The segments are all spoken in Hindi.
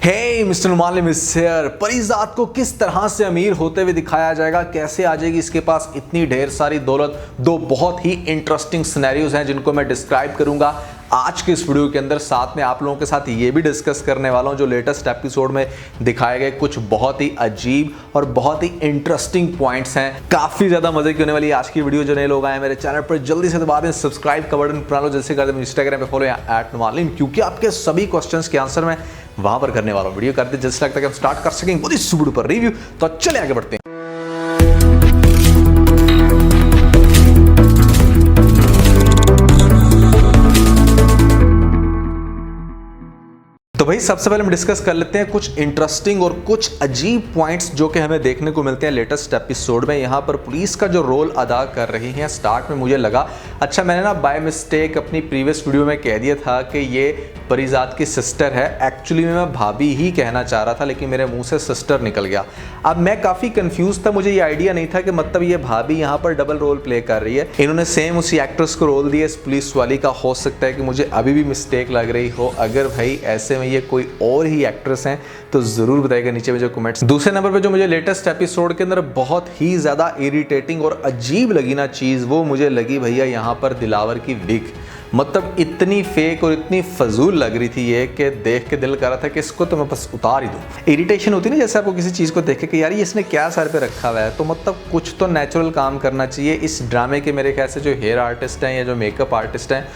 हे मिस्टर मालिम इज हियर। परिजात को किस तरह से अमीर होते हुए दिखाया जाएगा, कैसे आ जाएगी इसके पास इतनी ढेर सारी दौलत। दो बहुत ही इंटरेस्टिंग सिनेरियोज हैं जिनको मैं डिस्क्राइब करूंगा आज के इस वीडियो के अंदर। साथ में आप लोगों के साथ ये भी डिस्कस करने वाला हूं जो लेटेस्ट एपिसोड में दिखाए गए कुछ बहुत ही अजीब और बहुत ही इंटरेस्टिंग पॉइंट्स हैं। काफी ज्यादा मजे की होने वाली आज की वीडियो। जो नए लोग आए मेरे चैनल पर जल्दी से दबा दें सब्सक्राइब का बटन, बना लो जैसे कर दें। इंस्टाग्राम पे फॉलो @मालिम, क्योंकि आपके सभी क्वेश्चंस के आंसर मैं वहां पर करने वाला हूं। वीडियो करते जैसे लगता है कि हम स्टार्ट कर सकेंगे बहुत इस वीडियो पर रिव्यू। तो चले आगे बढ़ते हैं। तो भाई सबसे पहले हम डिस्कस कर लेते हैं कुछ इंटरेस्टिंग और कुछ अजीब पॉइंट्स जो कि हमें देखने को मिलते हैं लेटेस्ट एपिसोड में। यहाँ पर पुलिस का जो रोल अदा कर रही हैं, स्टार्ट में मुझे लगा अच्छा मैंने ना बाय मिस्टेक अपनी प्रीवियस वीडियो में कह दिया था कि ये परिजात की सिस्टर है। एक्चुअली मैं भाभी ही कहना चाह रहा था लेकिन मेरे मुंह से सिस्टर निकल गया। अब मैं काफ़ी कंफ्यूज था, मुझे ये आइडिया नहीं था कि मतलब ये भाभी यहाँ पर डबल रोल प्ले कर रही है। इन्होंने सेम उसी एक्ट्रेस को रोल दिया इस पुलिस वाली का। हो सकता है कि मुझे अभी भी मिस्टेक लग रही हो। अगर भाई ऐसे में ये कोई और ही एक्ट्रेस हैं तो ज़रूर बताइएगा नीचे में जो कमेंट्स। दूसरे नंबर पर जो मुझे लेटेस्ट एपिसोड के अंदर बहुत ही ज़्यादा इरिटेटिंग और अजीब लगी ना चीज़, वो मुझे लगी भैया यहाँ पर दिलावर की विग। मतलब इतनी फेक और इतनी फजूल लग रही थी ये कि देख के दिल कर रहा था कि इसको तो मैं बस उतार ही दूँ। इरिटेशन होती है ना जैसे आपको किसी चीज़ को देखे कि यार ये इसने क्या सर पे रखा हुआ है, तो मतलब कुछ तो नेचुरल काम करना चाहिए। इस ड्रामे के मेरे ख्याल से जो हेयर आर्टिस्ट हैं या जो मेकअप आर्टिस्ट हैं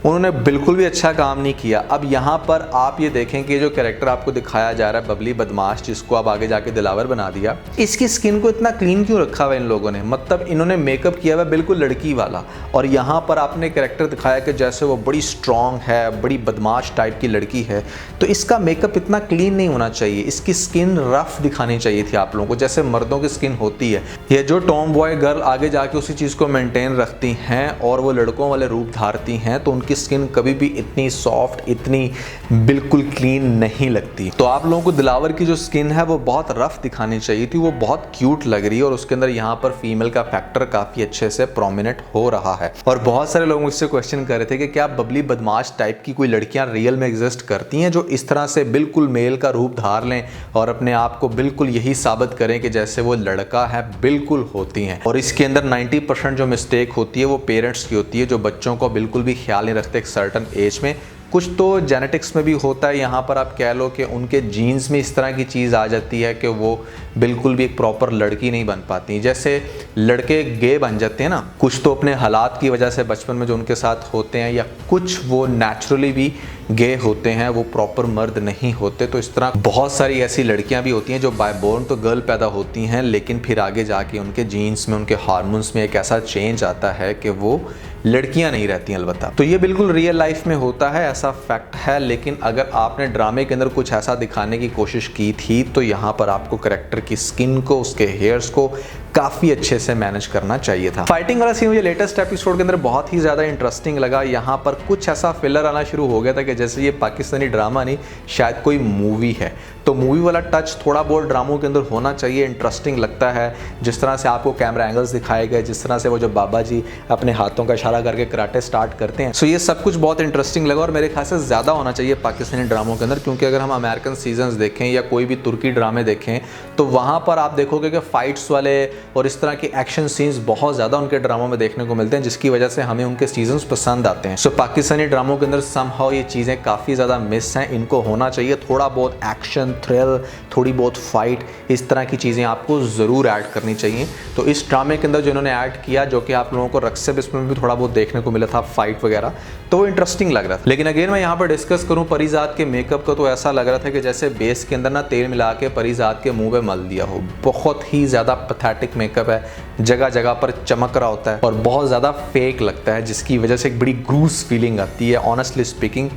उन्होंने बिल्कुल भी अच्छा काम नहीं किया। अब यहाँ पर आप ये देखें कि जो कैरेक्टर आपको दिखाया जा रहा है बबली बदमाश, जिसको आप आगे जाके दिलावर बना दिया, इसकी स्किन को इतना क्लीन क्यों रखा हुआ है इन लोगों ने। मतलब इन्होंने मेकअप किया हुआ बिल्कुल लड़की वाला, और यहाँ पर आपने कैरेक्टर दिखाया कि जैसे वो बड़ी स्ट्रॉन्ग है, बड़ी बदमाश टाइप की लड़की है, तो इसका मेकअप इतना क्लीन नहीं होना चाहिए। इसकी स्किन रफ दिखानी चाहिए थी आप लोगों को, जैसे मर्दों की स्किन होती है। ये जो टॉम बॉय गर्ल आगे जाके उसी चीज़ को मेंटेन रखती हैं और वो लड़कों वाले रूप धारती हैं, तो उनकी स्किन कभी भी इतनी सॉफ्ट, इतनी बिल्कुल क्लीन नहीं लगती। तो आप लोगों को दिलावर की जो स्किन है वो बहुत रफ दिखानी चाहिए थी। वो बहुत क्यूट लग रही है और उसके अंदर यहाँ पर फीमेल का फैक्टर काफी अच्छे से प्रोमिनेंट हो रहा है। और बहुत सारे लोग मुझसे क्वेश्चन कर रहे थे कि क्या बबली बदमाश टाइप की कोई लड़कियां रियल में एग्जिस्ट करती हैं जो इस तरह से बिल्कुल मेल का रूप धार लें और अपने आप को बिल्कुल यही साबित करें कि जैसे वो लड़का है। बिल्कुल होती हैं, और इसके अंदर 90% जो मिस्टेक होती है वो पेरेंट्स की होती है, जो बच्चों को बिल्कुल भी ख्याल नहीं रखते एक सर्टन एज में। कुछ तो जेनेटिक्स में भी होता है, यहाँ पर आप कह लो कि उनके जीन्स में इस तरह की चीज़ आ जाती है कि वो बिल्कुल भी एक प्रॉपर लड़की नहीं बन पाती। जैसे लड़के गे बन जाते हैं ना, कुछ तो अपने हालात की वजह से बचपन में जो उनके साथ होते हैं, या कुछ वो नेचुरली भी गे होते हैं, वो प्रॉपर मर्द नहीं होते। तो इस तरह बहुत सारी ऐसी लड़कियां भी होती हैं जो बाय बोर्न तो गर्ल पैदा होती हैं, लेकिन फिर आगे जाके उनके जीन्स में, उनके हार्मोन्स में एक ऐसा चेंज आता है कि वो लड़कियां नहीं रहती अलबत्ता। तो ये बिल्कुल रियल लाइफ में होता है, ऐसा फैक्ट है। लेकिन अगर आपने ड्रामे के अंदर कुछ ऐसा दिखाने की कोशिश की थी तो यहाँ पर आपको कैरेक्टर की स्किन को, उसके हेयर्स को काफ़ी अच्छे से मैनेज करना चाहिए था। फाइटिंग वाला सीन मुझे लेटेस्ट एपिसोड के अंदर बहुत ही ज़्यादा इंटरेस्टिंग लगा। यहाँ पर कुछ ऐसा फिलर आना शुरू हो गया था कि जैसे ये पाकिस्तानी ड्रामा नहीं, शायद कोई मूवी है। तो मूवी वाला टच थोड़ा बहुत ड्रामों के अंदर होना चाहिए। इंटरेस्टिंग लगता है जिस तरह से आपको कैमरा एंगल्स दिखाए गए, जिस तरह से वो जो बाबा जी अपने हाथों का इशारा करके कराटे स्टार्ट करते हैं। सो ये सब कुछ बहुत इंटरेस्टिंग लगा और मेरे ख्याल से ज़्यादा होना चाहिए पाकिस्तानी ड्रामों के अंदर, क्योंकि अगर हम अमेरिकन सीजन्स देखें या कोई भी तुर्की ड्रामे देखें तो वहाँ पर आप देखोगे कि फाइट्स वाले और इस तरह के एक्शन सीन्स बहुत ज़्यादा उनके ड्रामों में देखने को मिलते हैं, जिसकी वजह से हमें उनके सीजन्स पसंद आते हैं। सो पाकिस्तानी ड्रामों के अंदर समहाउ ये चीज़ें काफ़ी ज़्यादा मिस हैं। इनको होना चाहिए थोड़ा बहुत एक्शन, थ्रिल, थोड़ी बहुत फाइट, इस तरह की चीज़ें आपको ज़रूर ऐड करनी चाहिए। तो इस ड्रामे के अंदर जो इन्होंने ऐड किया, जो कि आप लोगों को रक्सब इसमें भी थोड़ा बहुत देखने को मिला था, फाइट वगैरह, तो वो इंटरेस्टिंग लग रहा था। लेकिन अगेन मैं यहाँ पर डिस्कस करूँ परिजात के मेकअप का, तो ऐसा लग रहा था कि जैसे बेस के अंदर ना तेल मिला के परिजात के मुंह पे मल दिया हो। बहुत ही ज़्यादा पैथेटिक मेकअप है, जगह जगह पर चमक रहा होता है और बहुत ज़्यादा फेक लगता है, जिसकी वजह से एक बड़ी ग्रूस फीलिंग आती है। ऑनेस्टली स्पीकिंग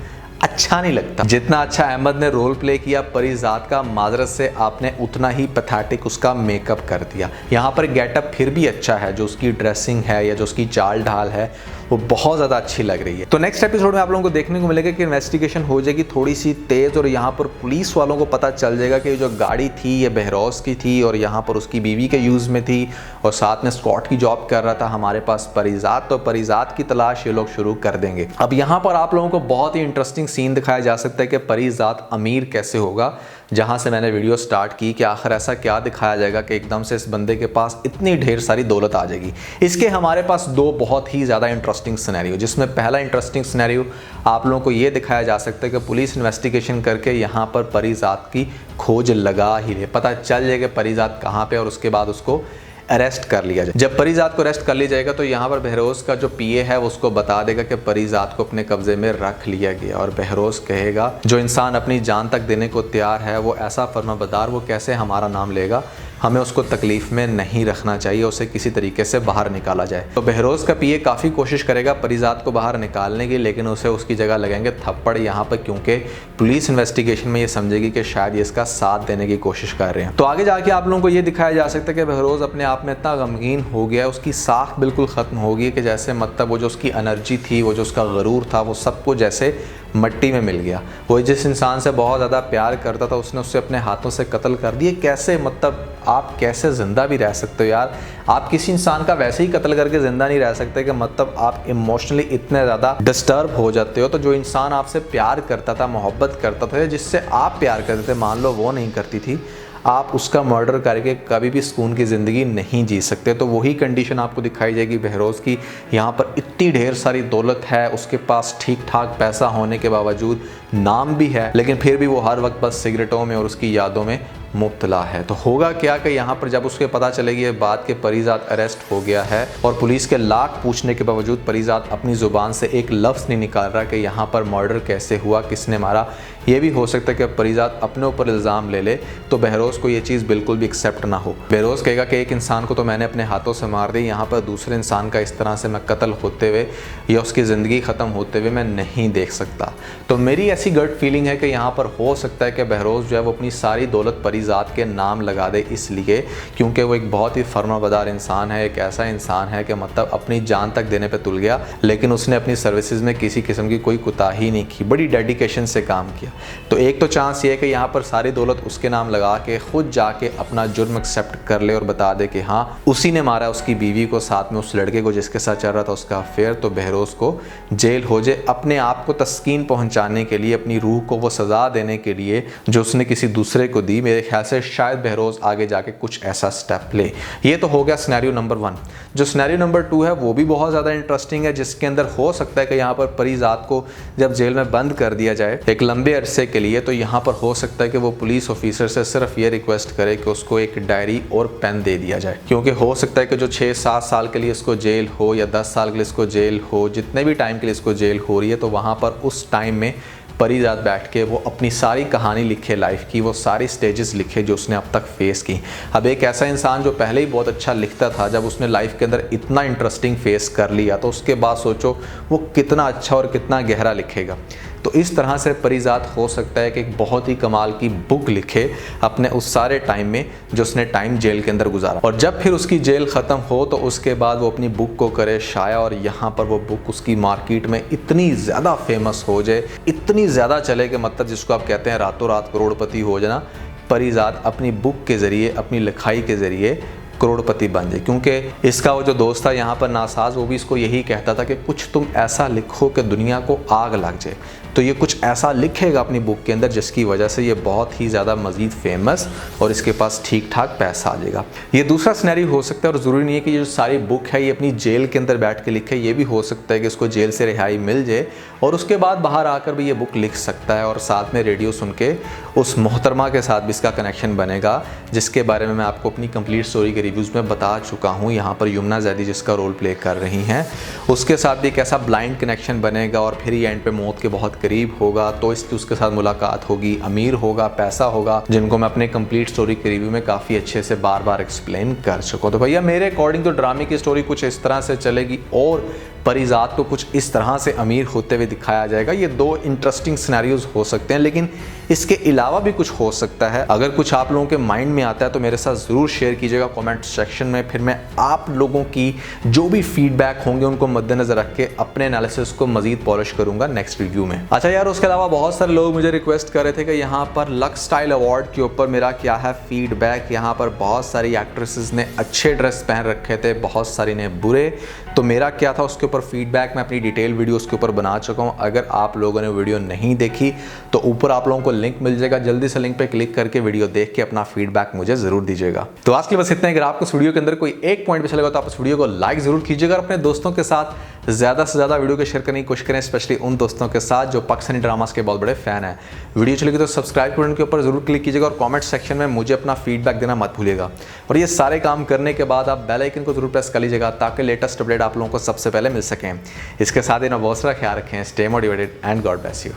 अच्छा नहीं लगता। जितना अच्छा अहमद ने रोल प्ले किया परिजात का, माजरत से आपने उतना ही पैथेटिक उसका मेकअप कर दिया। यहाँ पर गेटअप फिर भी अच्छा है, जो उसकी ड्रेसिंग है या जो उसकी चाल ढाल है वो बहुत ज़्यादा अच्छी लग रही है। तो नेक्स्ट एपिसोड में आप लोगों को देखने को मिलेगा कि इन्वेस्टिगेशन हो जाएगी थोड़ी सी तेज़ और यहाँ पर पुलिस वालों को पता चल जाएगा कि जो गाड़ी थी ये बहरोज़ की थी और यहाँ पर उसकी बीवी के यूज़ में थी और साथ में स्कॉट की जॉब कर रहा था हमारे पास परिजात। तो परिजात की तलाश ये लोग शुरू कर देंगे। अब यहाँ पर आप लोगों को बहुत ही इंटरेस्टिंग सीन दिखाया जा सकता है कि परिजात अमीर कैसे होगा, जहाँ से मैंने वीडियो स्टार्ट की कि आखिर ऐसा क्या दिखाया जाएगा कि एकदम से इस बंदे के पास इतनी ढेर सारी दौलत आ जाएगी। इसके हमारे पास दो बहुत ही ज़्यादा इंटरेस्टिंग सिनेरियो, जिसमें पहला इंटरेस्टिंग सिनेरियो आप लोगों को ये दिखाया जा सकता है कि पुलिस इन्वेस्टिगेशन करके यहाँ पर परिजात की खोज लगा ही ले, पता चल जाएगा परिजात कहाँ पे और उसके बाद उसको अरेस्ट कर लिया जाए। जब परिजात को अरेस्ट कर लिया जाएगा तो यहाँ पर बहरोज़ का जो पीए है वो उसको बता देगा कि परिजात को अपने कब्जे में रख लिया गया और बहरोज़ कहेगा जो इंसान अपनी जान तक देने को तैयार है वो ऐसा फर्माबरदार वो कैसे हमारा नाम लेगा, हमें उसको तकलीफ में नहीं रखना चाहिए, उसे किसी तरीके से बाहर निकाला जाए। तो बहरोज़ का पीए काफ़ी कोशिश करेगा परिजात को बाहर निकालने की, लेकिन उसे उसकी जगह लगेंगे थप्पड़ यहाँ पर, क्योंकि पुलिस इन्वेस्टिगेशन में ये समझेगी कि शायद ये इसका साथ देने की कोशिश कर रहे हैं। तो आगे जाके आप लोगों को ये दिखाया जा सकता है कि बहरोज़ अपने आप में इतना गमगीन हो गया, उसकी साख बिल्कुल ख़त्म हो गई कि जैसे मतलब वो जो उसकी एनर्जी थी, वो जो उसका गरूर था, वो सब कुछ जैसे मट्टी में मिल गया। वो जिस इंसान से बहुत ज़्यादा प्यार करता था उसने उससे अपने हाथों से कत्ल कर दिए। कैसे, मतलब आप कैसे ज़िंदा भी रह सकते हो यार? आप किसी इंसान का वैसे ही कत्ल करके ज़िंदा नहीं रह सकते कि मतलब आप इमोशनली इतने ज़्यादा डिस्टर्ब हो जाते हो। तो जो इंसान आपसे प्यार करता था, मोहब्बत करता था, जिससे आप प्यार करते थे, मान लो वो नहीं करती थी, आप उसका मर्डर करके कभी भी सुकून की ज़िंदगी नहीं जी सकते। तो वही कंडीशन आपको दिखाई जाएगी बहरोज़ की। यहाँ पर इतनी ढेर सारी दौलत है, उसके पास ठीक ठाक पैसा होने के बावजूद नाम भी है, लेकिन फिर भी वो हर वक्त बस सिगरेटों में और उसकी यादों में मुब्तला है। तो होगा क्या कि यहाँ पर जब उसके पता चलेगी ये बात कि परिजात अरेस्ट हो गया है और पुलिस के लाख पूछने के बावजूद परिजात अपनी ज़ुबान से एक लफ्ज़ नहीं निकाल रहा कि यहाँ पर मर्डर कैसे हुआ, किसने मारा। ये भी हो सकता है कि परिजात अपने ऊपर इल्ज़ाम ले ले तो बहरोज़ को ये चीज़ बिल्कुल भी एक्सेप्ट ना हो। बहरोज़ कहेगा कि एक इंसान को तो मैंने अपने हाथों से मार दी, यहाँ पर दूसरे इंसान का इस तरह से मैं कत्ल होते हुए या उसकी ज़िंदगी ख़त्म होते हुए मैं नहीं देख सकता। तो मेरी ऐसी गट फीलिंग है कि यहाँ पर हो सकता है कि बहरोज़ जो है वो अपनी सारी दौलत परिजात के नाम लगा दे, इसलिए क्योंकि वो एक बहुत ही फर्माबरदार इंसान है, एक ऐसा इंसान है कि मतलब अपनी जान तक देने पे तुल गया, लेकिन उसने अपनी सर्विसेज में किसी किस्म की कोई कोताही नहीं की, बड़ी डेडिकेशन से काम किया। तो एक तो चांस ये है कि यहाँ पर सारी दौलत उसके नाम लगा के खुद जाके अपना जुर्म एक्सेप्ट कर ले और बता दे कि हाँ उसी ने मारा उसकी बीवी को, साथ में उस लड़के को जिसके साथ चल रहा था उसका अफेयर। तो बहरोज़ को जेल हो जाए, अपने आप को तस्कीन पहुँचाने के लिए, अपनी रूह को वो सज़ा देने के लिए जो उसने किसी दूसरे को दी। मेरे ख्याल से शायद बहरोज़ आगे जाके कुछ ऐसा स्टेप ले। ये तो हो गया सिनेरियो नंबर 1। जो सिनेरियो नंबर 2 है वो भी बहुत ज़्यादा इंटरेस्टिंग है, जिसके अंदर हो सकता है कि यहाँ पर परिजात को जब जेल में बंद कर दिया जाए एक लंबे अरसे के लिए, तो यहाँ पर हो सकता है कि वो पुलिस ऑफिसर से सिर्फ ये रिक्वेस्ट करे कि उसको एक डायरी और पेन दे दिया जाए, क्योंकि हो सकता है कि जो 6-7 साल के लिए इसको जेल हो या 10 साल के लिए इसको जेल हो, जितने भी टाइम के लिए इसको जेल हो रही है, तो वहाँ पर उस टाइम में परिजात बैठ के वो अपनी सारी कहानी लिखे लाइफ की, वो सारी स्टेजेस लिखे जो उसने अब तक फेस की। अब एक ऐसा इंसान जो पहले ही बहुत अच्छा लिखता था, जब उसने लाइफ के अंदर इतना इंटरेस्टिंग फेस कर लिया तो उसके बाद सोचो वो कितना अच्छा और कितना गहरा लिखेगा। तो इस तरह से परिजात हो सकता है कि एक बहुत ही कमाल की बुक लिखे अपने उस सारे टाइम में जो उसने टाइम जेल के अंदर गुजारा, और जब फिर उसकी जेल ख़त्म हो तो उसके बाद वो अपनी बुक को करे शाया, और यहाँ पर वो बुक उसकी मार्केट में इतनी ज़्यादा फेमस हो जाए, इतनी ज़्यादा चले कि मतलब जिसको आप कहते हैं रातों रात करोड़पति हो जाना। परिजात अपनी बुक के ज़रिए, अपनी लिखाई के ज़रिए करोड़पति बन जाए, क्योंकि इसका वो जो दोस्त था यहाँ पर नासाज, वो भी इसको यही कहता था कि कुछ तुम ऐसा लिखो कि दुनिया को आग लग जाए। तो ये कुछ ऐसा लिखेगा अपनी बुक के अंदर जिसकी वजह से ये बहुत ही ज़्यादा मज़ीद फेमस और इसके पास ठीक ठाक पैसा आ जाएगा। ये दूसरा सिनेरियो हो सकता है, और ज़रूरी नहीं है कि ये जो सारी बुक है ये अपनी जेल के अंदर बैठ के लिखे। ये भी हो सकता है कि इसको जेल से रिहाई मिल जाए और उसके बाद बाहर आकर भी ये बुक लिख सकता है, और साथ में रेडियो सुन के उस मोहतरमा के साथ भी इसका कनेक्शन बनेगा, जिसके बारे में मैं आपको अपनी कंप्लीट स्टोरी के रिव्यूज़ में बता चुका हूँ। यहाँ पर यमुना जैदी जिसका रोल प्ले कर रही हैं, उसके साथ भी एक ऐसा ब्लाइंड कनेक्शन बनेगा और फिर ये एंड पे मौत के बहुत करीब होगा, तो इसकी उसके साथ मुलाकात होगी, अमीर होगा, पैसा होगा, जिनको मैं अपने कंप्लीट स्टोरी के रिव्यू में काफ़ी अच्छे से बार बार एक्सप्लेन कर चुका हूँ। तो भैया मेरे अकॉर्डिंग तो ड्रामे की स्टोरी कुछ इस तरह से चलेगी, और परिजात को कुछ इस तरह से अमीर होते हुए दिखाया जाएगा। ये दो इंटरेस्टिंग सिनेरियोज हो सकते हैं, लेकिन इसके अलावा भी कुछ हो सकता है। अगर कुछ आप लोगों के माइंड में आता है तो मेरे साथ ज़रूर शेयर कीजिएगा कमेंट सेक्शन में। फिर मैं आप लोगों की जो भी फीडबैक होंगे उनको मद्देनजर रख के अपने एनालिसिस को मजीद पॉलिश करूंगा नेक्स्ट रिव्यू में। अच्छा यार, उसके अलावा बहुत सारे लोग मुझे रिक्वेस्ट कर रहे थे कि यहाँ पर लक्स स्टाइल अवार्ड के ऊपर मेरा क्या है फीडबैक। यहाँ पर बहुत सारी एक्ट्रेसेस ने अच्छे ड्रेस पहन रखे थे, बहुत सारी ने बुरे, तो मेरा क्या था उसके ऊपर फीडबैक मैं अपनी डिटेल वीडियो उसके ऊपर बना चुका हूँ। अगर आप लोगों ने वीडियो नहीं देखी तो ऊपर आप लोगों को लिंक मिल जाएगा, जल्दी से लिंक पे क्लिक करके वीडियो देख के अपना फीडबैक मुझे जरूर दीजिएगा। तो आज के बस इतना ही। अगर आपको इस वीडियो के अंदर कोई एक पॉइंट अच्छा लगा तो आप इस वीडियो को लाइक जरूर कीजिएगा और अपने दोस्तों के साथ ज़्यादा से ज़्यादा वीडियो को शेयर करने की कोशिश करें, स्पेशली उन दोस्तों के साथ जो पाकिस्तानी ड्रामास के बहुत बड़े फैन हैं। वीडियो चलेगी तो सब्सक्राइब बटन के ऊपर जरूर क्लिक कीजिएगा और कमेंट सेक्शन में मुझे अपना फीडबैक देना मत भूलिएगा। और ये सारे काम करने के बाद आप बेल आइकन को जरूर प्रेस कर लीजिएगा ताकि लेटेस्ट अपडेट आप लोगों को सबसे पहले मिल सकें। इसके साथ ही ना बहुत सारा ख्याल रखें, stay motivated and God bless you.